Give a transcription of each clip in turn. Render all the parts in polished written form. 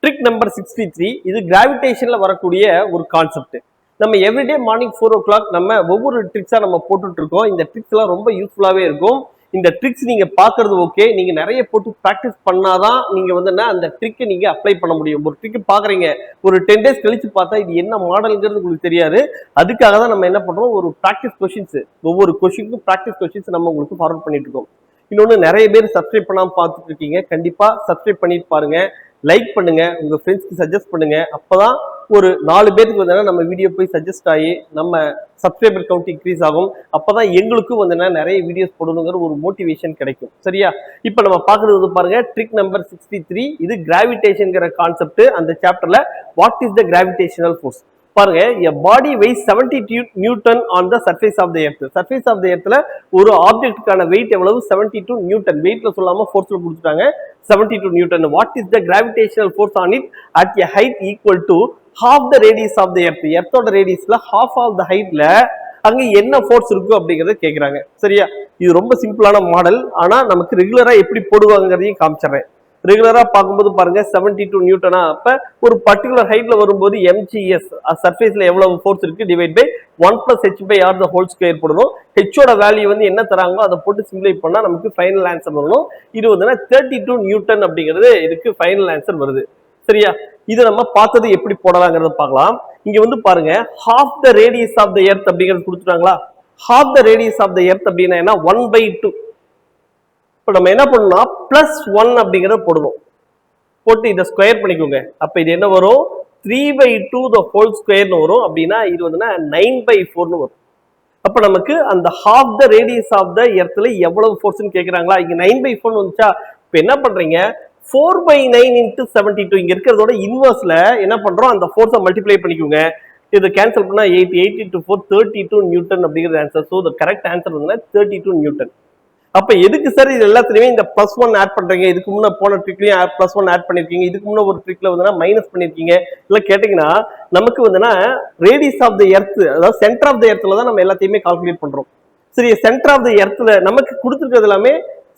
Trick number 63 இது கிராவிடேஷன்ல வரக்கூடிய ஒரு கான்செப்ட். நம்ம எவ்ரிடே மார்னிங் 4 o'clock நம்ம ஒவ்வொரு ட்ரிக்ஸா நம்ம போட்டுட்டு இருக்கோம். இந்த ட்ரிக்ஸ் எல்லாம் ரொம்ப யூஸ்ஃபுல்லாவே இருக்கும். இந்த ட்ரிக்ஸ் நீங்க பாக்குறது ஓகே, நீங்க நிறைய போட்டு பிராக்டிஸ் பண்ணாதான் நீங்க வந்து அந்த ட்ரிக்கை நீங்க அப்ளை பண்ண முடியும். ஒரு ட்ரிக் பாக்குறீங்க, ஒரு 10 days கழிச்சு பார்த்தா இது என்ன மாடல்ங்கிறது உங்களுக்கு தெரியாது. அதுக்காக தான் நம்ம என்ன பண்றோம், ஒரு பிராக்டிஸ் கொஸ்டின்ஸ், ஒவ்வொரு கொஸ்டினுக்கும் பிராக்டிஸ் கொஸ்டின்ஸ் நம்ம உங்களுக்கு ஃபார்வர்ட் பண்ணிட்டு இருக்கோம். இன்னொன்னு, நிறைய பேர் சப்ஸ்கிரைப் பண்ணாம பார்த்துட்டு இருக்கீங்க. கண்டிப்பா சப்ஸ்கிரைப் பண்ணிட்டு பாருங்க, லைக் பண்ணுங்க, உங்க ஃப்ரெண்ட்ஸ்க்கு சஜஸ்ட் பண்ணுங்க. அப்பதான் ஒரு 4 பேருக்கு வந்து நம்ம வீடியோ போய் சஜஸ்ட் ஆகி நம்ம சப்ஸ்கிரைபர் கவுண்ட் இன்க்ரீஸ் ஆகும். அப்பதான் எங்களுக்கும் வந்து நிறைய வீடியோஸ் போடணுங்கிற ஒரு மோட்டிவேஷன் கிடைக்கும். சரியா? இப்ப நம்ம பாக்குறது வந்து பாருங்க, ட்ரிக் நம்பர் 63. இது கிராவிடேஷன்ங்கிற கான்செப்ட். அந்த சாப்டர்ல what is the gravitational force பாருங்க. a body weighs 70 Newton on the surface of the earth. surface of the earthல ஒரு ஆப்ஜெக்ட்கான வெயிட் எவ்வளவு? 72 நியூட்டன். வெயிட்ல சொல்லாம ஃபோர்ஸ்ல கொடுத்துட்டாங்க. 72 Newton. what is the gravitational force on it at a height equal to half the radius of the earth? எர்த்தோட ரேடியஸ்ல half of the heightல அங்க என்ன force இருக்கும் அப்படிங்கறத கேக்குறாங்க. சரியா? இது ரொம்ப சிம்பிளான மாடல். ஆனா நமக்கு ரெகுலரா எப்படி போடுவாங்கறதையும் காமிச்சறேன். ரெகுலரா பார்க்கும்போது பாருங்க, 72 நியூட்டனா. அப்ப ஒரு பர்டிகுலர் ஹைட்ல வரும்போது mgs சர்ஃபேஸ்ல எவ்வளவு ஃபோர்ஸ் இருக்கு divide by 1 + h/r the whole square போடணும். h ஓட வேல்யூ வந்து என்ன தராங்களோ அதை போட்டு சிம்ப்ளை பண்ணா நமக்கு ஃபைனல் ஆன்சர் வரணும். இது வந்து 32 நியூட்டன் அப்படிங்கிறது இதுக்கு ஃபைனல் ஆன்சர் வருது. சரியா? இது நம்ம பார்த்தது எப்படி போடலாங்கிறத பார்க்கலாம். இங்க வந்து பாருங்க, half the radius of the earth அப்படிங்கிறது கொடுத்துட்டாங்களா? half the radius of the earth அப்படின்னா என்ன? 1/2. இப்போ நம்ம என்ன பண்ணணும், +1 அப்படிங்கிறத போடணும். போட்டு இதை ஸ்கொயர் பண்ணிக்கோங்க. அப்ப இது என்ன வரும்? 3/2 the whole square வரும். அப்படின்னா இது வந்து 9/4 வரும். அப்ப நமக்கு அந்த half the radius of the earthல எவ்வளவு ஃபோர்ஸ்னு கேக்குறாங்களா? இங்க 9/4 வந்துச்சா? இப்ப என்ன பண்றீங்க, 4/9 into 72 இங்க இருக்கிறதோட இன்வர்ஸ்ல என்ன பண்றோம், அந்த ஃபோர்ஸை மல்டிப்ளை பண்ணிக்கோங்க. இதை கேன்சல் பண்ணா 8 into 4 32 நியூட்டன் அப்படிங்கிற answer. So the correct answer வந்து 32 நியூட்டன். அப்ப எதுக்கு சார் இது எல்லாத்துலயுமே இந்த +1 ஆட் பண்றீங்க? இதுக்கு முன்ன போன ட்ரிக்லயும் +1 ஆட் பண்ணிருக்கீங்க, இதுக்கு முன்ன ஒரு ட்ரிக்ல வந்து மைனஸ் பண்ணிருக்கீங்க. இல்ல கேட்டீங்கன்னா, நமக்கு வந்து ரேடியஸ் ஆஃப் த எர்த், அதாவது சென்டர் ஆஃப் த எர்த்ல தான் நம்ம எல்லாத்தையுமே கால்குலேட் பண்றோம். சரி, சென்டர் ஆஃப் த எர்த்ல நமக்கு கொடுத்துருக்கிறது எல்லாமே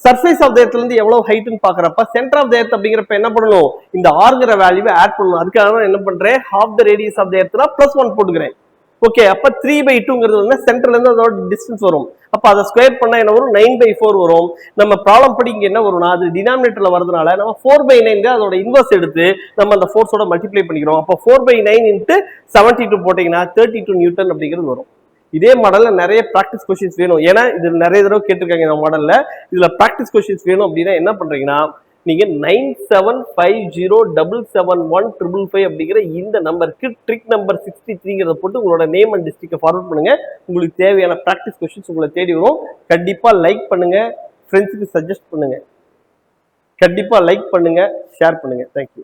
சர்ஃபேஸ் ஆஃப் த எர்த்ல இருந்து எவ்வளவு ஹைட்னு பாக்குறப்ப சென்டர் ஆஃப் த எர்த் அப்படிங்கிறப்ப என்ன பண்ணணும், இந்த ஆர்ங்கிற வேல்யூவை ஆட் பண்ணணும். அதுக்காக தான் என்ன பண்றேன், half the radius of the எர்த்னா +1 போட்டுக்கிறேன். ஓகே, அப்ப 3/2ங்கிறது வந்து சென்டர்ல இருந்து அதோட டிஸ்டன்ஸ் வரும். அப்ப அதை ஸ்கொயர் பண்ணா என்ன வரும்? 9/4 வரும். நம்ம ப்ராப்ளம் படி இங்க என்ன வரும்னா, அது டினாமினேட்டர்ல வரதுனால நம்ம 4/9 அதோட இன்வர்ஸ் எடுத்து நம்ம அந்த ஃபோர்ஸோட மல்டிப்ளை பண்ணிக்கிறோம். அப்ப 4/9 into 72 போட்டீங்கன்னா 32 நியூட்டன் அப்படிங்கிறது வரும். இதே மாடல்ல நிறைய பிராக்டிஸ் கொஸ்டின்ஸ் வேணும். ஏன்னா இது நிறைய தடவை கேட்டிருக்காங்க இந்த மாடல்ல. இதுல பிராக்டிஸ் கொஸ்டின்ஸ் வேணும் அப்படின்னா என்ன பண்றீங்கன்னா, நீங்க 9750771555 அப்படிங்கிற இந்த நம்பருக்கு ட்ரிக் நம்பர் 63 போட்டு உங்களோட நேம் அண்ட் டிஸ்ட்ரிக்ட் ஃபார்வர்ட் பண்ணுங்க. உங்களுக்கு தேவையான பிராக்டிஸ் கொஸ்டின்ஸ் உங்களை தேடி வரும். கண்டிப்பா லைக் பண்ணுங்க, ஃப்ரெண்ட்ஸுக்கு சஜஸ்ட் பண்ணுங்க. கண்டிப்பா லைக் பண்ணுங்க, ஷேர் பண்ணுங்க. தேங்க்யூ.